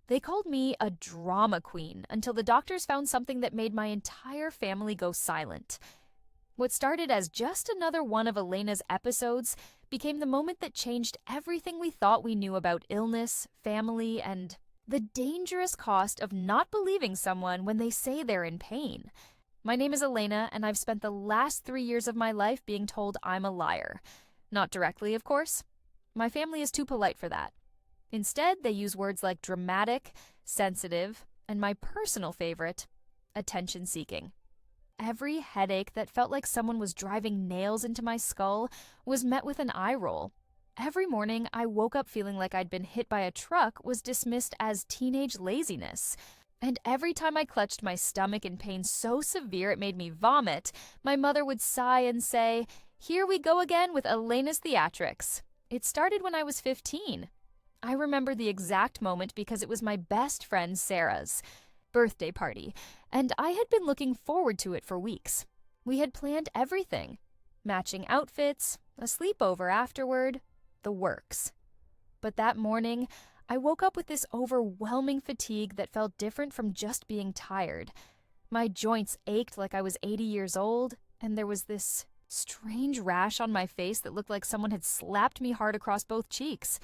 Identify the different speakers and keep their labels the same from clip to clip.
Speaker 1: They called me a drama queen until the doctors found something that made my entire family go silent. What started as just another one of Elena's episodes became the moment that changed everything we thought we knew about illness, family, and the dangerous cost of not believing someone when they say they're in pain. My name is Elena, and I've spent the last 3 years of my life being told I'm a liar. Not directly, of course. My family is too polite for that. Instead, they use words like dramatic, sensitive, and my personal favorite, attention-seeking. Every headache that felt like someone was driving nails into my skull was met with an eye roll. Every morning, I woke up feeling like I'd been hit by a truck was dismissed as teenage laziness. And every time I clutched my stomach in pain so severe it made me vomit, my mother would sigh and say, "Here we go again with Elena's theatrics." It started when I was 15. I remember the exact moment because it was my best friend Sarah's birthday party, and I had been looking forward to it for weeks. We had planned everything: matching outfits, a sleepover afterward, the works. But that morning, I woke up with this overwhelming fatigue that felt different from just being tired. My joints ached like I was 80 years old, and there was this strange rash on my face that looked like someone had slapped me hard across both cheeks.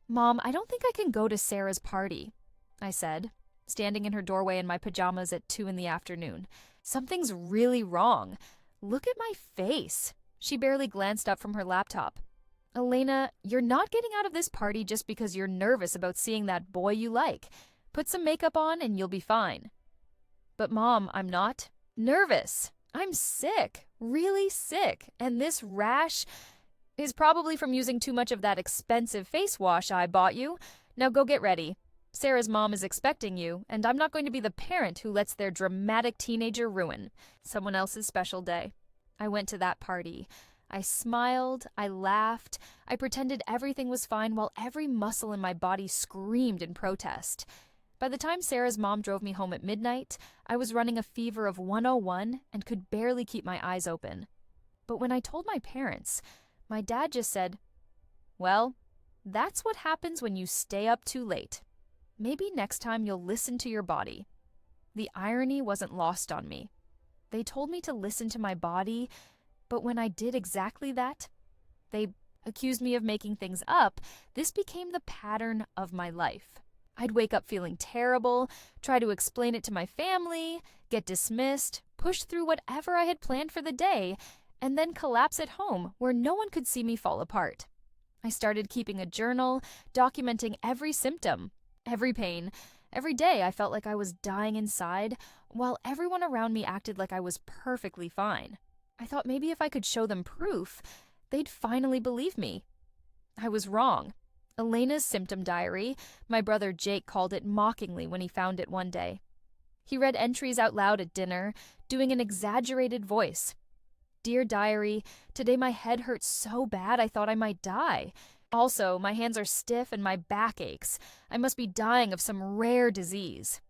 Speaker 1: "Mom, I don't think I can go to Sarah's party," I said, standing in her doorway in my pajamas at 2 in the afternoon. "Something's really wrong. Look at my face." She barely glanced up from her laptop. "Elena, you're not getting out of this party just because you're nervous about seeing that boy you like. Put some makeup on and you'll be fine." "But Mom, I'm not nervous. I'm sick, really sick, and this rash is probably from using too much of that expensive face wash I bought you. Now go get ready. Sarah's mom is expecting you, and I'm not going to be the parent who lets their dramatic teenager ruin someone else's special day." I went to that party. I smiled, I laughed, I pretended everything was fine while every muscle in my body screamed in protest. By the time Sarah's mom drove me home at midnight, I was running a fever of 101 and could barely keep my eyes open. But when I told my parents, my dad just said, "Well, that's what happens when you stay up too late. Maybe next time you'll listen to your body." The irony wasn't lost on me. They told me to listen to my body, but when I did exactly that, they accused me of making things up. This became the pattern of my life. I'd wake up feeling terrible, try to explain it to my family, get dismissed, push through whatever I had planned for the day, and then collapse at home where no one could see me fall apart. I started keeping a journal, documenting every symptom, every pain. Every day I felt like I was dying inside, while everyone around me acted like I was perfectly fine. I thought maybe if I could show them proof, they'd finally believe me. I was wrong. Elena's symptom diary, my brother Jake called it mockingly when he found it one day. He read entries out loud at dinner, doing an exaggerated voice. "Dear diary, today my head hurts so bad I thought I might die. Also, my hands are stiff and my back aches. I must be dying of some rare disease."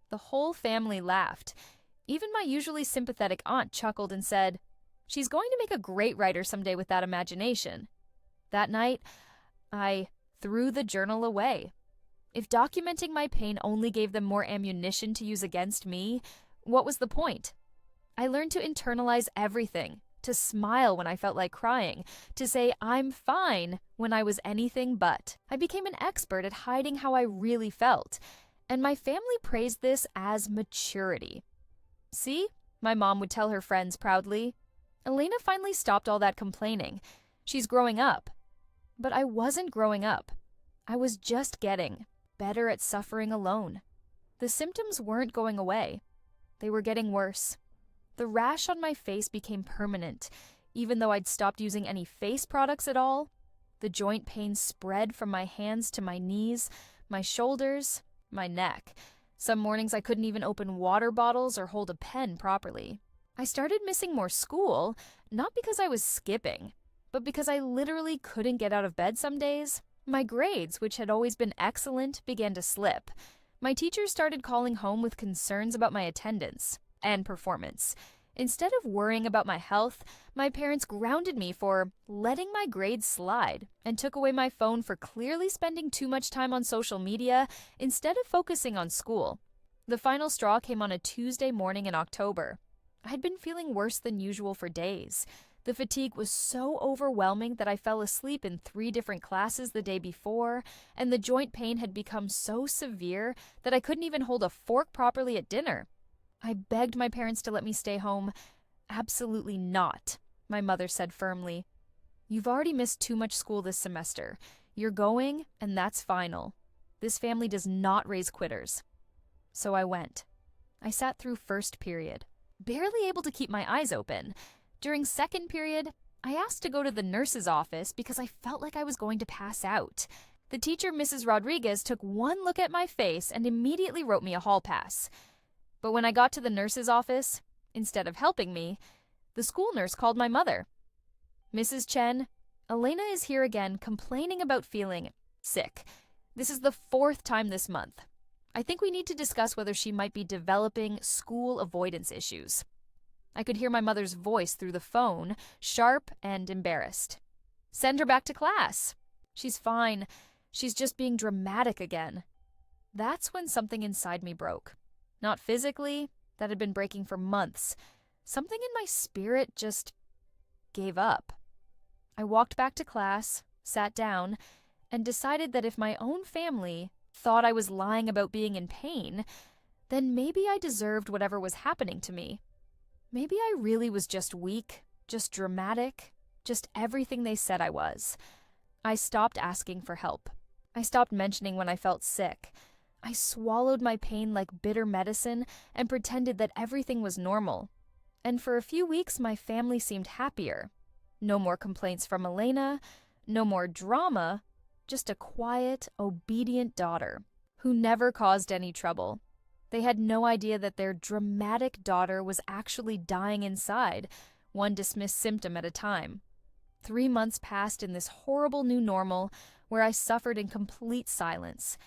Speaker 1: The whole family laughed. Even my usually sympathetic aunt chuckled and said, "She's going to make a great writer someday with that imagination." That night, I threw the journal away. If documenting my pain only gave them more ammunition to use against me, what was the point? I learned to internalize everything, to smile when I felt like crying, to say "I'm fine" when I was anything but. I became an expert at hiding how I really felt, and my family praised this as maturity. "See," my mom would tell her friends proudly, "Elena finally stopped all that complaining. She's growing up." But I wasn't growing up. I was just getting better at suffering alone. The symptoms weren't going away. They were getting worse. The rash on my face became permanent. Even though I'd stopped using any face products at all, the joint pain spread from my hands to my knees, my shoulders, my neck. Some mornings I couldn't even open water bottles or hold a pen properly. I started missing more school, not because I was skipping, but because I literally couldn't get out of bed some days. My grades, which had always been excellent, began to slip. My teachers started calling home with concerns about my attendance and performance. Instead of worrying about my health, my parents grounded me for letting my grades slide and took away my phone for clearly spending too much time on social media instead of focusing on school. The final straw came on a Tuesday morning in October. I'd been feeling worse than usual for days. The fatigue was so overwhelming that I fell asleep in 3 different classes the day before, and the joint pain had become so severe that I couldn't even hold a fork properly at dinner. I begged my parents to let me stay home. "Absolutely not," my mother said firmly. "You've already missed too much school this semester. You're going, and that's final. This family does not raise quitters." So I went. I sat through first period, barely able to keep my eyes open. During second period, I asked to go to the nurse's office because I felt like I was going to pass out. The teacher, Mrs. Rodriguez, took one look at my face and immediately wrote me a hall pass. But when I got to the nurse's office, instead of helping me, the school nurse called my mother. "Mrs. Chen, Elena is here again complaining about feeling sick. This is the 4th time this month. I think we need to discuss whether she might be developing school avoidance issues." I could hear my mother's voice through the phone, sharp and embarrassed. "Send her back to class. She's fine. She's just being dramatic again." That's when something inside me broke. Not physically, that had been breaking for months. Something in my spirit just gave up. I walked back to class, sat down, and decided that if my own family thought I was lying about being in pain, then maybe I deserved whatever was happening to me. Maybe I really was just weak, just dramatic, just everything they said I was. I stopped asking for help. I stopped mentioning when I felt sick. I swallowed my pain like bitter medicine and pretended that everything was normal. And for a few weeks, my family seemed happier. No more complaints from Elena, no more drama, just a quiet, obedient daughter who never caused any trouble. They had no idea that their dramatic daughter was actually dying inside, one dismissed symptom at a time. 3 months passed in this horrible new normal where I suffered in complete silence.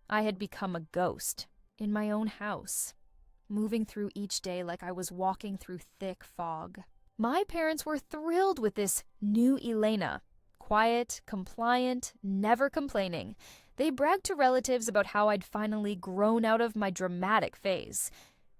Speaker 1: I had become a ghost in my own house, moving through each day like I was walking through thick fog. My parents were thrilled with this new Elena. Quiet, compliant, never complaining. They bragged to relatives about how I'd finally grown out of my dramatic phase.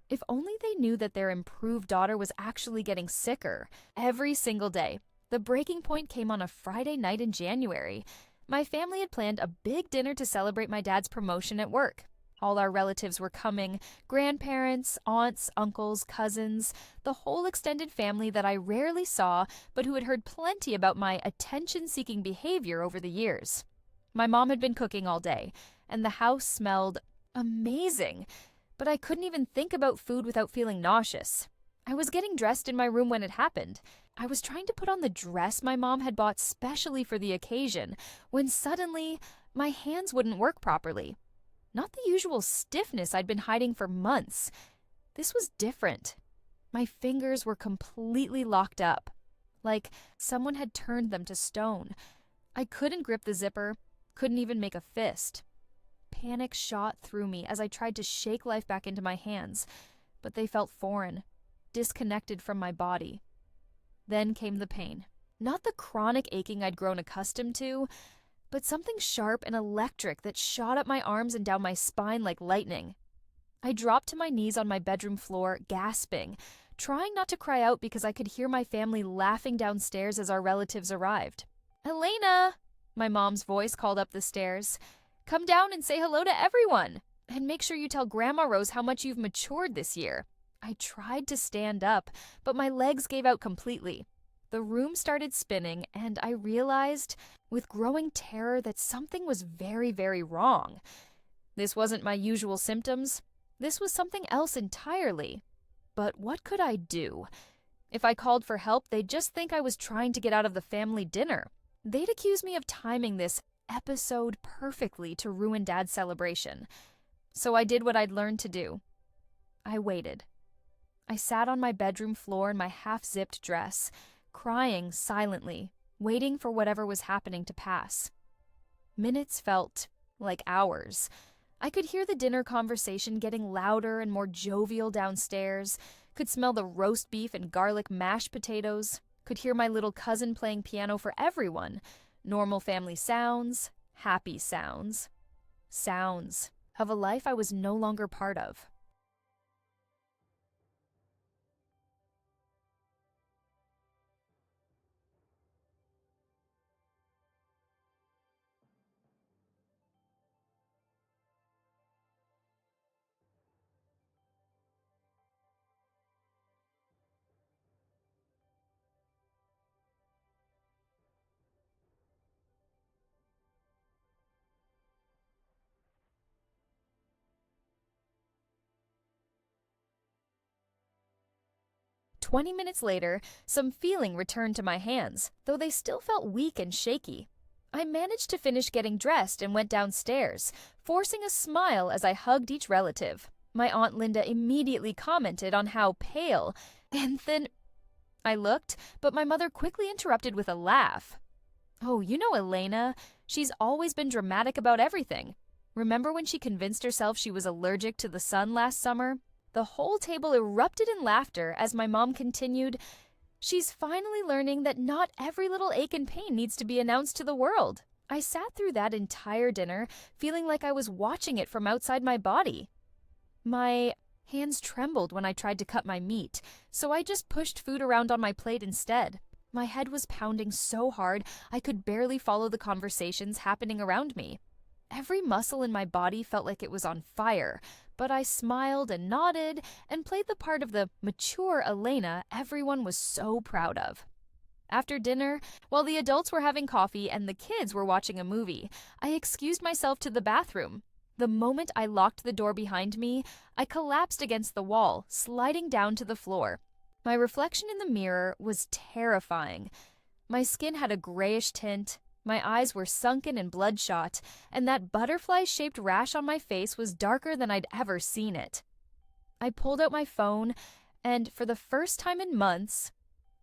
Speaker 1: If only they knew that their improved daughter was actually getting sicker every single day. The breaking point came on a Friday night in January. My family had planned a big dinner to celebrate my dad's promotion at work. All our relatives were coming, grandparents, aunts, uncles, cousins, the whole extended family that I rarely saw, but who had heard plenty about my attention-seeking behavior over the years. My mom had been cooking all day, and the house smelled amazing, but I couldn't even think about food without feeling nauseous. I was getting dressed in my room when it happened. I was trying to put on the dress my mom had bought specially for the occasion, when suddenly my hands wouldn't work properly. Not the usual stiffness I'd been hiding for months. This was different. My fingers were completely locked up, like someone had turned them to stone. I couldn't grip the zipper, couldn't even make a fist. Panic shot through me as I tried to shake life back into my hands, but they felt foreign, disconnected from my body. Then came the pain. Not the chronic aching I'd grown accustomed to, but something sharp and electric that shot up my arms and down my spine like lightning. I dropped to my knees on my bedroom floor, gasping, trying not to cry out because I could hear my family laughing downstairs as our relatives arrived. "Elena!" My mom's voice called up the stairs. "Come down and say hello to everyone. And make sure you tell Grandma Rose how much you've matured this year." I tried to stand up, but my legs gave out completely. The room started spinning, and I realized, with growing terror, that something was very, very wrong. This wasn't my usual symptoms. This was something else entirely. But what could I do? If I called for help, they'd just think I was trying to get out of the family dinner. They'd accuse me of timing this episode perfectly to ruin Dad's celebration. So I did what I'd learned to do. I waited. I sat on my bedroom floor in my half-zipped dress, crying silently, waiting for whatever was happening to pass. Minutes felt like hours. I could hear the dinner conversation getting louder and more jovial downstairs. could smell the roast beef and garlic mashed potatoes, could hear my little cousin playing piano for everyone. Normal family sounds, happy sounds. Sounds of a life I was no longer part of. 20 minutes later, some feeling returned to my hands, though they still felt weak and shaky. I managed to finish getting dressed and went downstairs, forcing a smile as I hugged each relative. My Aunt Linda immediately commented on how pale and thin I looked, but my mother quickly interrupted with a laugh. "Oh, you know Elena. She's always been dramatic about everything. Remember when she convinced herself she was allergic to the sun last summer?" The whole table erupted in laughter as my mom continued, "She's finally learning that not every little ache and pain needs to be announced to the world." I sat through that entire dinner feeling like I was watching it from outside my body. My hands trembled when I tried to cut my meat, so I just pushed food around on my plate instead. My head was pounding so hard I could barely follow the conversations happening around me. Every muscle in my body felt like it was on fire, but I smiled and nodded and played the part of the mature Elena everyone was so proud of. After dinner, while the adults were having coffee and the kids were watching a movie, I excused myself to the bathroom. The moment I locked the door behind me, I collapsed against the wall, sliding down to the floor. My reflection in the mirror was terrifying. My skin had a grayish tint, my eyes were sunken and bloodshot, and that butterfly-shaped rash on my face was darker than I'd ever seen it. I pulled out my phone, and for the first time in months,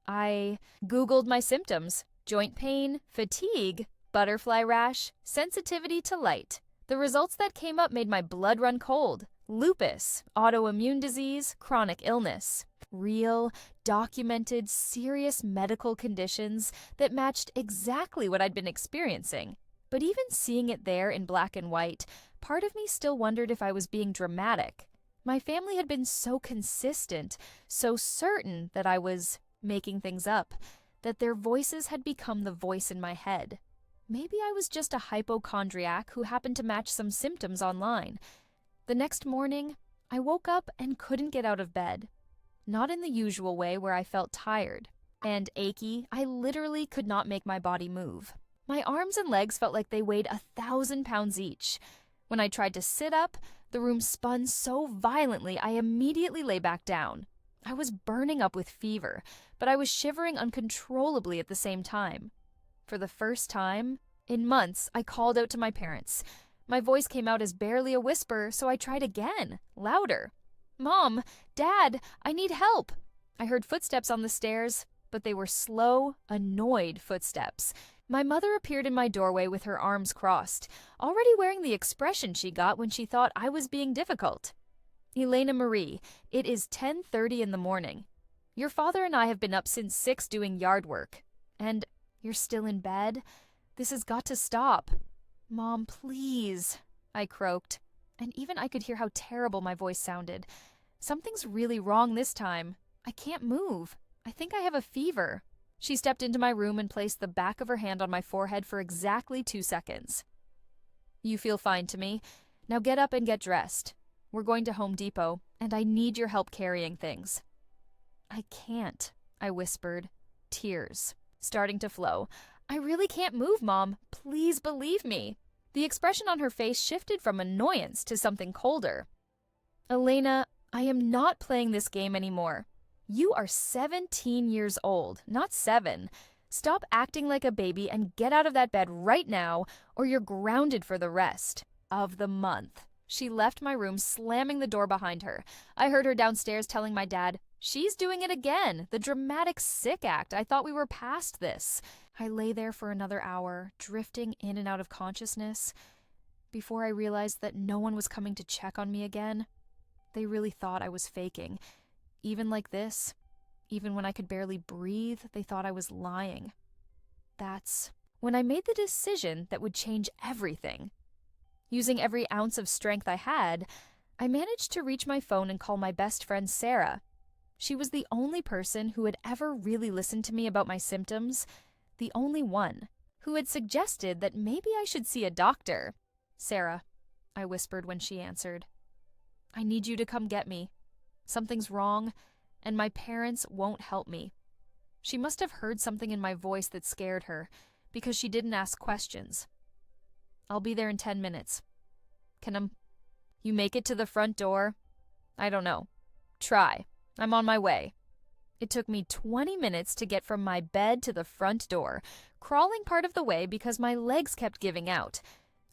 Speaker 1: I Googled my symptoms: joint pain, fatigue, butterfly rash, sensitivity to light. The results that came up made my blood run cold. Lupus, autoimmune disease, chronic illness. Real, documented, serious medical conditions that matched exactly what I'd been experiencing. But even seeing it there in black and white, part of me still wondered if I was being dramatic. My family had been so consistent, so certain that I was making things up, that their voices had become the voice in my head. Maybe I was just a hypochondriac who happened to match some symptoms online. The next morning, I woke up and couldn't get out of bed. Not in the usual way where I felt tired and achy. I literally could not make my body move. My arms and legs felt like they weighed 1,000 pounds each. When I tried to sit up, the room spun so violently I immediately lay back down. I was burning up with fever, but I was shivering uncontrollably at the same time. For the first time in months, I called out to my parents. My voice came out as barely a whisper, so I tried again, louder. "Mom, Dad, I need help." I heard footsteps on the stairs, but they were slow, annoyed footsteps. My mother appeared in my doorway with her arms crossed, already wearing the expression she got when she thought I was being difficult. "Elena Marie, it is 10:30 in the morning. Your father and I have been up since 6 doing yard work. And you're still in bed? This has got to stop. Mom, please," I croaked. And even I could hear how terrible my voice sounded. "Something's really wrong this time. I can't move. I think I have a fever." She stepped into my room and placed the back of her hand on my forehead for exactly 2 seconds. "You feel fine to me. Now get up and get dressed. We're going to Home Depot, and I need your help carrying things." "I can't," I whispered, tears starting to flow. "I really can't move, Mom. Please believe me." The expression on her face shifted from annoyance to something colder. "Elena, I am not playing this game anymore. You are 17 years old, not 7. Stop acting like a baby and get out of that bed right now, or you're grounded for the rest of the month." She left my room, slamming the door behind her. I heard her downstairs telling my dad, "She's doing it again, the dramatic sick act. I thought we were past this." I lay there for another hour, drifting in and out of consciousness, before I realized that no one was coming to check on me again. They really thought I was faking. even like this, even when I could barely breathe, they thought I was lying. That's when I made the decision that would change everything. Using every ounce of strength I had, I managed to reach my phone and call my best friend Sarah. She was the only person who had ever really listened to me about my symptoms, the only one who had suggested that maybe I should see a doctor. "Sarah," I whispered when she answered, "I need you to come get me. Something's wrong, and my parents won't help me." She must have heard something in my voice that scared her, because she didn't ask questions. "I'll be there in 10 minutes. Can you make it to the front door?" "I don't know. Try. I'm on my way." It took me 20 minutes to get from my bed to the front door, crawling part of the way because my legs kept giving out.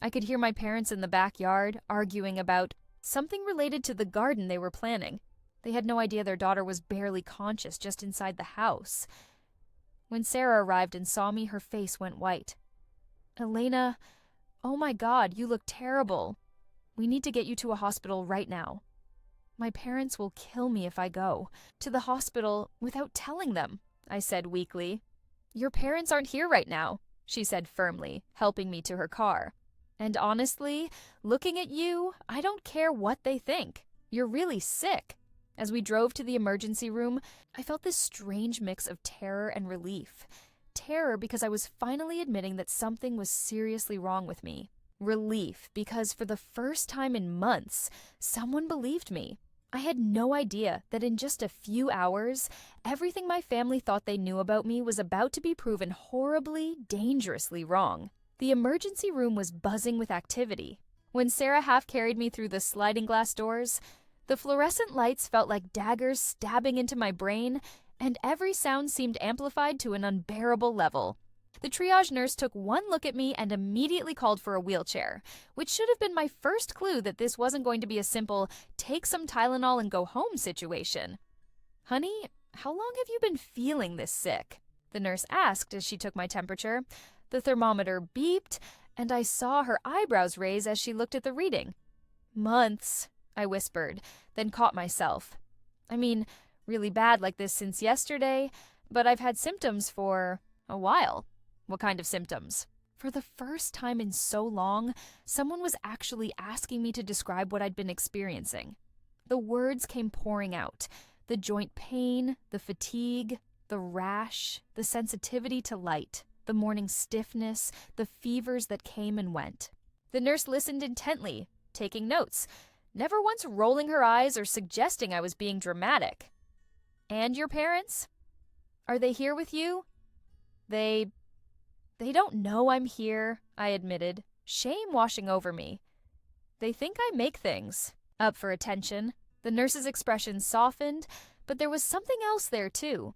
Speaker 1: I could hear my parents in the backyard arguing about something related to the garden they were planning. They had no idea their daughter was barely conscious just inside the house. When Sarah arrived and saw me, her face went white. "Elena, oh my God, you look terrible. We need to get you to a hospital right now." "My parents will kill me if I go to the hospital without telling them," I said weakly. "Your parents aren't here right now," she said firmly, helping me to her car. "And honestly, looking at you, I don't care what they think. You're really sick." As we drove to the emergency room, I felt this strange mix of terror and relief. Terror because I was finally admitting that something was seriously wrong with me. Relief because for the first time in months, someone believed me. I had no idea that in just a few hours, everything my family thought they knew about me was about to be proven horribly, dangerously wrong. The emergency room was buzzing with activity. When Sarah half carried me through the sliding glass doors, the fluorescent lights felt like daggers stabbing into my brain, and every sound seemed amplified to an unbearable level. The triage nurse took one look at me and immediately called for a wheelchair, which should have been my first clue that this wasn't going to be a simple take some Tylenol and go home situation. "Honey, how long have you been feeling this sick?" the nurse asked as she took my temperature. The thermometer beeped, and I saw her eyebrows raise as she looked at the reading. "Months," I whispered, then caught myself. "I mean, really bad like this since yesterday, but I've had symptoms for a while." "What kind of symptoms?" For the first time in so long, someone was actually asking me to describe what I'd been experiencing. The words came pouring out. The joint pain, the fatigue, the rash, the sensitivity to light, the morning stiffness, the fevers that came and went. The nurse listened intently, taking notes, never once rolling her eyes or suggesting I was being dramatic. "And your parents? Are they here with you?" They don't know I'm here," I admitted, shame washing over me. "They think I make things up for attention." The nurse's expression softened, but there was something else there too.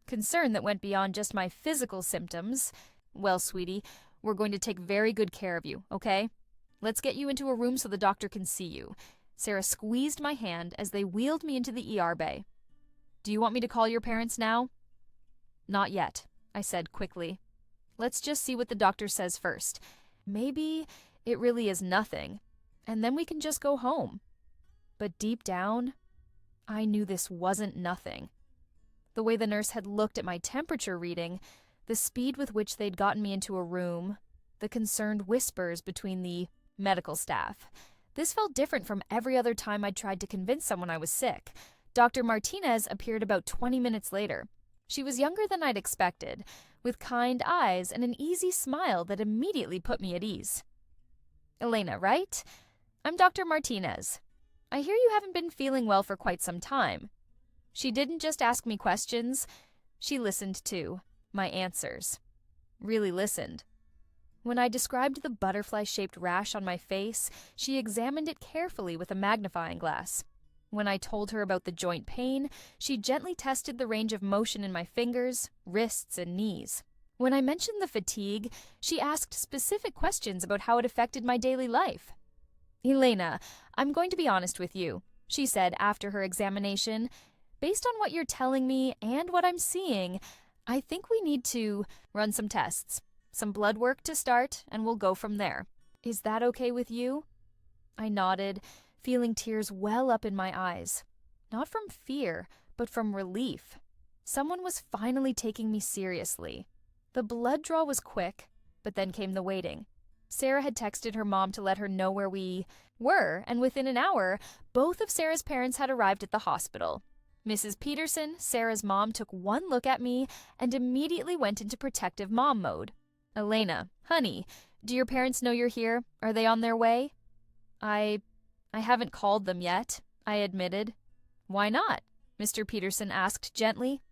Speaker 1: Concern that went beyond just my physical symptoms. "Well, sweetie, we're going to take very good care of you, okay? Let's get you into a room so the doctor can see you." Sarah squeezed my hand as they wheeled me into the ER bay. "Do you want me to call your parents now?" "Not yet," I said quickly. "Let's just see what the doctor says first. Maybe it really is nothing, and then we can just go home." But deep down, I knew this wasn't nothing. The way the nurse had looked at my temperature reading, the speed with which they'd gotten me into a room, the concerned whispers between the medical staff. This felt different from every other time I'd tried to convince someone I was sick. Dr. Martinez appeared about 20 minutes later. She was younger than I'd expected, with kind eyes and an easy smile that immediately put me at ease. "Elena, right? I'm Dr. Martinez. I hear you haven't been feeling well for quite some time." She didn't just ask me questions, she listened too, my answers. Really listened. When I described the butterfly-shaped rash on my face, she examined it carefully with a magnifying glass. When I told her about the joint pain, she gently tested the range of motion in my fingers, wrists, and knees. When I mentioned the fatigue, she asked specific questions about how it affected my daily life. "Elena, I'm going to be honest with you," she said after her examination. "Based on what you're telling me and what I'm seeing, I think we need to run some tests, some blood work to start, and we'll go from there. Is that okay with you?" I nodded, feeling tears well up in my eyes. Not from fear, but from relief. Someone was finally taking me seriously. The blood draw was quick, but then came the waiting. Sarah had texted her mom to let her know where we were, and within an hour, both of Sarah's parents had arrived at the hospital. Mrs. Peterson, Sarah's mom, took one look at me and immediately went into protective mom mode. "Elena, honey, do your parents know you're here? Are they on their way?" I haven't called them yet," I admitted. "Why not?" Mr. Peterson asked gently.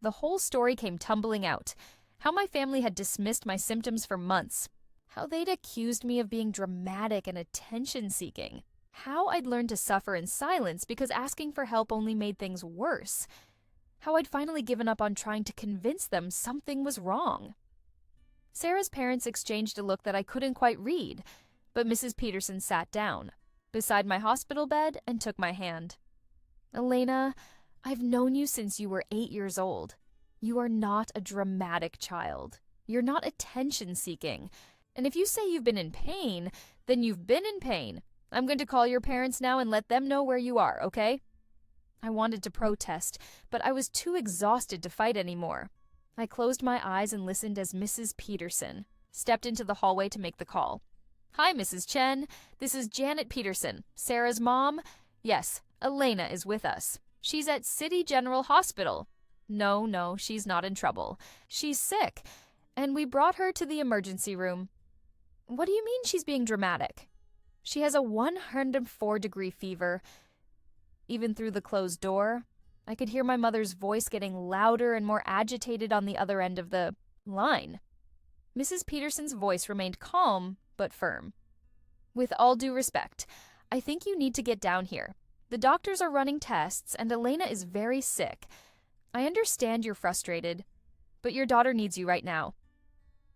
Speaker 1: The whole story came tumbling out. How my family had dismissed my symptoms for months. How they'd accused me of being dramatic and attention-seeking. How I'd learned to suffer in silence because asking for help only made things worse. How I'd finally given up on trying to convince them something was wrong. Sarah's parents exchanged a look that I couldn't quite read, but Mrs. Peterson sat down beside my hospital bed and took my hand. "Elena, I've known you since you were 8 years old. You are not a dramatic child. You're not attention-seeking. And if you say you've been in pain, then you've been in pain. I'm going to call your parents now and let them know where you are, okay?" I wanted to protest, but I was too exhausted to fight anymore. I closed my eyes and listened as Mrs. Peterson stepped into the hallway to make the call. "Hi, Mrs. Chen. This is Janet Peterson, Sarah's mom. Yes, Elena is with us. She's at City General Hospital. No, she's not in trouble. She's sick, and we brought her to the emergency room." "What do you mean she's being dramatic?" "She has a 104-degree fever." Even through the closed door, I could hear my mother's voice getting louder and more agitated on the other end of the line. Mrs. Peterson's voice remained calm but firm. "With all due respect, I think you need to get down here. The doctors are running tests, and Elena is very sick. I understand you're frustrated, but your daughter needs you right now.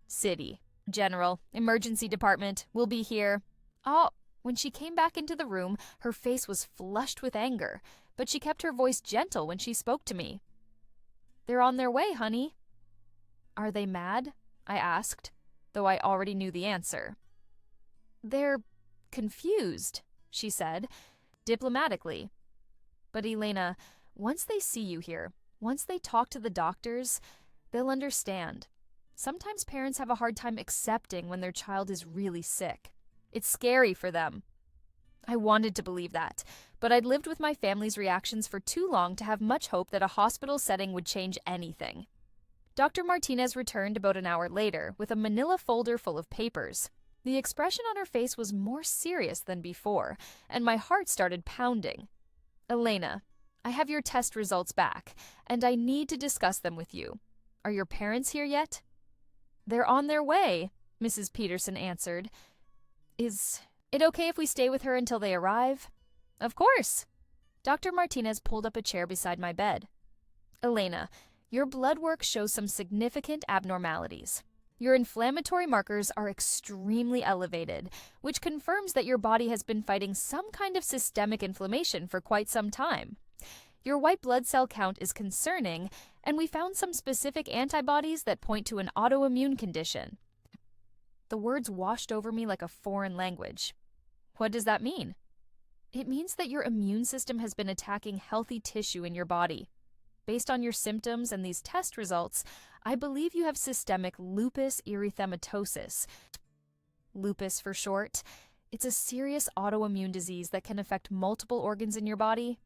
Speaker 1: City, General, Emergency Department, we'll be here." Oh, when she came back into the room, her face was flushed with anger, but she kept her voice gentle when she spoke to me. "They're on their way, honey." "Are they mad?" I asked, though I already knew the answer. "They're confused," she said, diplomatically. "But Elena, once they see you here, once they talk to the doctors, they'll understand. Sometimes parents have a hard time accepting when their child is really sick. It's scary for them." I wanted to believe that, but I'd lived with my family's reactions for too long to have much hope that a hospital setting would change anything. Dr. Martinez returned about an hour later with a manila folder full of papers. The expression on her face was more serious than before, and my heart started pounding. "Elena, I have your test results back, and I need to discuss them with you. Are your parents here yet?" "They're on their way," Mrs. Peterson answered. "Is it okay if we stay with her until they arrive?" "Of course." Dr. Martinez pulled up a chair beside my bed. "Elena, your blood work shows some significant abnormalities. Your inflammatory markers are extremely elevated, which confirms that your body has been fighting some kind of systemic inflammation for quite some time. Your white blood cell count is concerning, and we found some specific antibodies that point to an autoimmune condition." The words washed over me like a foreign language. "What does that mean?" "It means that your immune system has been attacking healthy tissue in your body. Based on your symptoms and these test results, I believe you have systemic lupus erythematosus. Lupus for short. It's a serious autoimmune disease that can affect multiple organs in your body."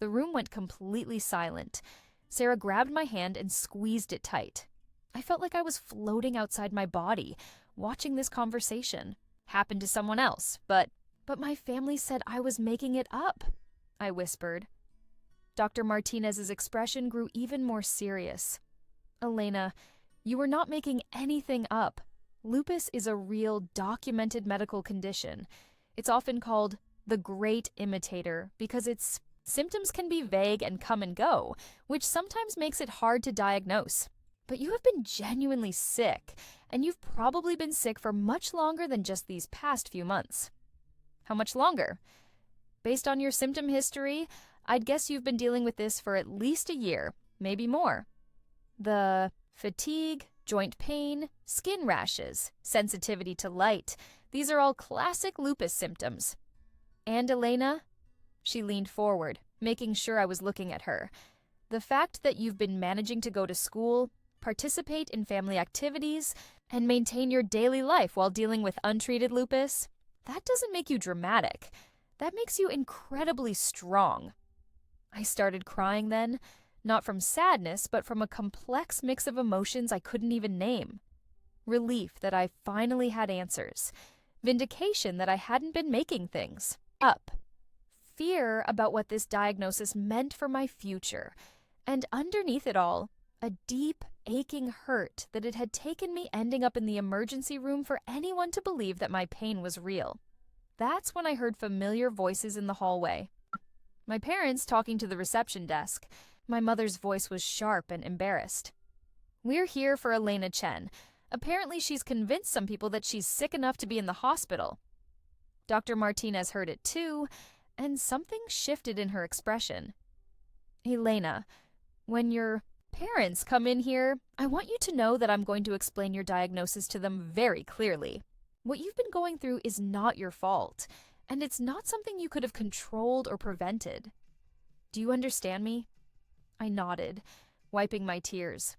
Speaker 1: The room went completely silent. Sarah grabbed my hand and squeezed it tight. I felt like I was floating outside my body, watching this conversation happen to someone else, but my family said I was making it up, I whispered. Dr. Martinez's expression grew even more serious. "Elena, you are not making anything up. Lupus is a real documented medical condition. It's often called the great imitator because its symptoms can be vague and come and go, which sometimes makes it hard to diagnose. But you have been genuinely sick, and you've probably been sick for much longer than just these past few months." "How much longer?" "Based on your symptom history, I'd guess you've been dealing with this for at least a year, maybe more. The fatigue, joint pain, skin rashes, sensitivity to light, these are all classic lupus symptoms. And Elena?" She leaned forward, making sure I was looking at her. The fact that you've been managing to go to school, participate in family activities, and maintain your daily life while dealing with untreated lupus, that doesn't make you dramatic. That makes you incredibly strong. I started crying then, not from sadness, but from a complex mix of emotions I couldn't even name. Relief that I finally had answers. Vindication that I hadn't been making things up. Fear about what this diagnosis meant for my future. And underneath it all, a deep, aching hurt that it had taken me ending up in the emergency room for anyone to believe that my pain was real. That's when I heard familiar voices in the hallway. My parents talking to the reception desk. My mother's voice was sharp and embarrassed. "We're here for Elena Chen. Apparently she's convinced some people that she's sick enough to be in the hospital." Dr. Martinez heard it too, and something shifted in her expression. "Elena, when your parents come in here, I want you to know that I'm going to explain your diagnosis to them very clearly. What you've been going through is not your fault, and it's not something you could have controlled or prevented. Do you understand me?" I nodded, wiping my tears.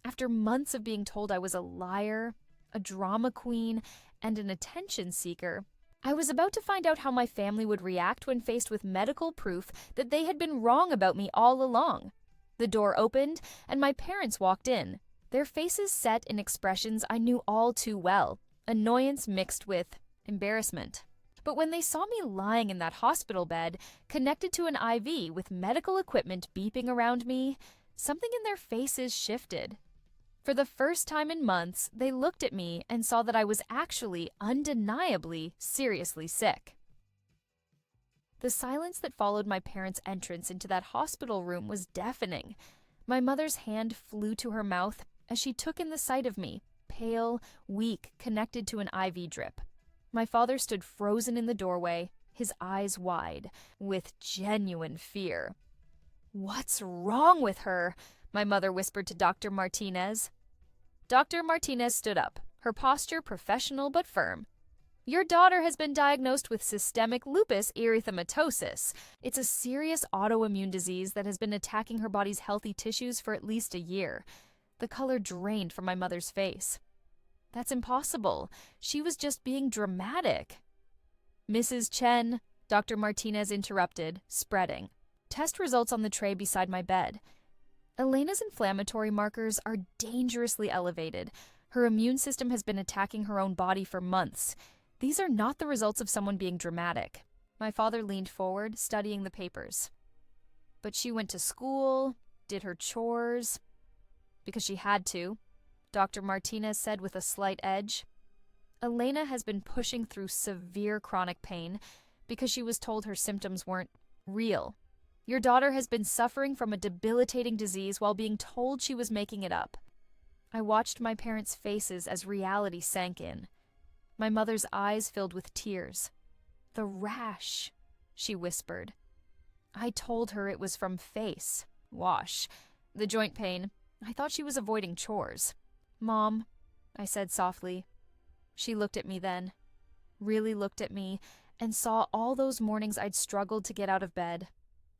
Speaker 1: After months of being told I was a liar, a drama queen, and an attention seeker, I was about to find out how my family would react when faced with medical proof that they had been wrong about me all along. The door opened, and my parents walked in, their faces set in expressions I knew all too well, annoyance mixed with embarrassment. But when they saw me lying in that hospital bed, connected to an IV with medical equipment beeping around me, something in their faces shifted. For the first time in months, they looked at me and saw that I was actually, undeniably, seriously sick. The silence that followed my parents' entrance into that hospital room was deafening. My mother's hand flew to her mouth as she took in the sight of me, pale, weak, connected to an IV drip. My father stood frozen in the doorway, his eyes wide, with genuine fear. "What's wrong with her?" my mother whispered to Dr. Martinez. Dr. Martinez stood up, her posture professional but firm. "Your daughter has been diagnosed with systemic lupus erythematosus. It's a serious autoimmune disease that has been attacking her body's healthy tissues for at least a year." The color drained from my mother's face. "That's impossible. She was just being dramatic." "Mrs. Chen," Dr. Martinez interrupted, spreading. Test results on the tray beside my bed. "Elena's inflammatory markers are dangerously elevated. Her immune system has been attacking her own body for months. These are not the results of someone being dramatic." My father leaned forward, studying the papers. "But she went to school, did her chores." "Because she had to," Dr. Martinez said with a slight edge. "Elena has been pushing through severe chronic pain because she was told her symptoms weren't real. Your daughter has been suffering from a debilitating disease while being told she was making it up." I watched my parents' faces as reality sank in. My mother's eyes filled with tears. "The rash," she whispered. I told her it was from face, wash, the joint pain. I thought she was avoiding chores. "Mom," I said softly. She looked at me then, really looked at me, and saw all those mornings I'd struggled to get out of bed,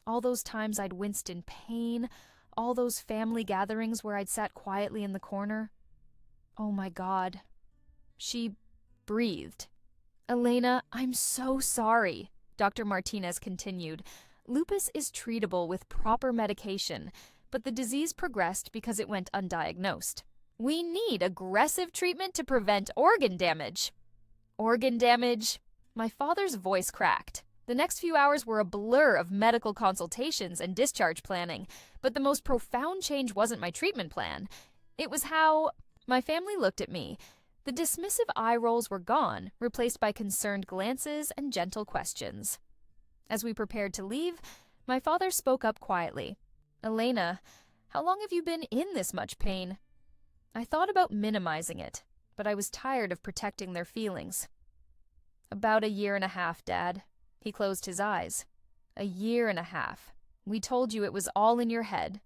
Speaker 1: all those times I'd winced in pain, all those family gatherings where I'd sat quietly in the corner. Oh my God. She breathed. "Elena, I'm so sorry," Dr. Martinez continued. "Lupus is treatable with proper medication, but the disease progressed because it went undiagnosed. We need aggressive treatment to prevent organ damage." "Organ damage?" My father's voice cracked. The next few hours were a blur of medical consultations and discharge planning, but the most profound change wasn't my treatment plan. It was how... My family looked at me. The dismissive eye rolls were gone, replaced by concerned glances and gentle questions. As we prepared to leave, my father spoke up quietly. "Elena, how long have you been in this much pain?" I thought about minimizing it, but I was tired of protecting their feelings. "About 1.5 years, Dad." He closed his eyes. 1.5 years. We told you it was all in your head."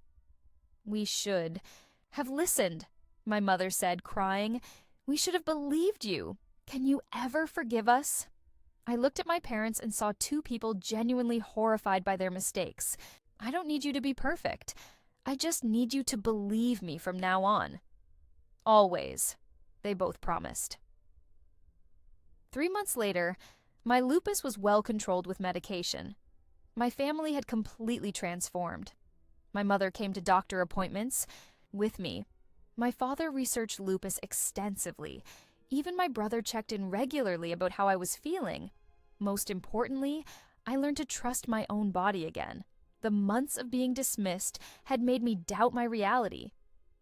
Speaker 1: "We should have listened," my mother said, crying. "We should have believed you. Can you ever forgive us?" I looked at my parents and saw two people genuinely horrified by their mistakes. I don't need you to be perfect. I just need you to believe me from now on. Always, they both promised. 3 months later, my lupus was well controlled with medication. My family had completely transformed. My mother came to doctor appointments with me. My father researched lupus extensively. Even my brother checked in regularly about how I was feeling. Most importantly, I learned to trust my own body again. The months of being dismissed had made me doubt my reality.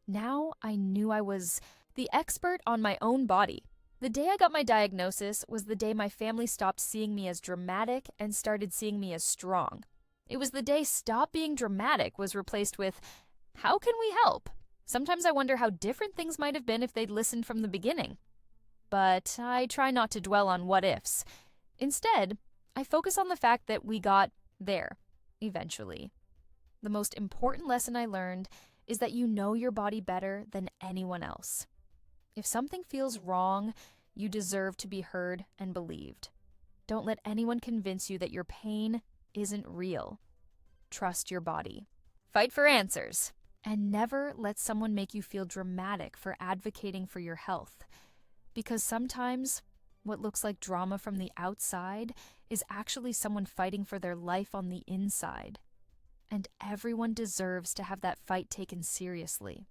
Speaker 1: Now I knew I was the expert on my own body. The day I got my diagnosis was the day my family stopped seeing me as dramatic and started seeing me as strong. It was the day stop being dramatic was replaced with, how can we help? Sometimes I wonder how different things might have been if they'd listened from the beginning. But I try not to dwell on what ifs. Instead, I focus on the fact that we got there, eventually. The most important lesson I learned is that you know your body better than anyone else. If something feels wrong, you deserve to be heard and believed. Don't let anyone convince you that your pain isn't real. Trust your body. Fight for answers. And never let someone make you feel dramatic for advocating for your health. Because sometimes what looks like drama from the outside is actually someone fighting for their life on the inside. And everyone deserves to have that fight taken seriously.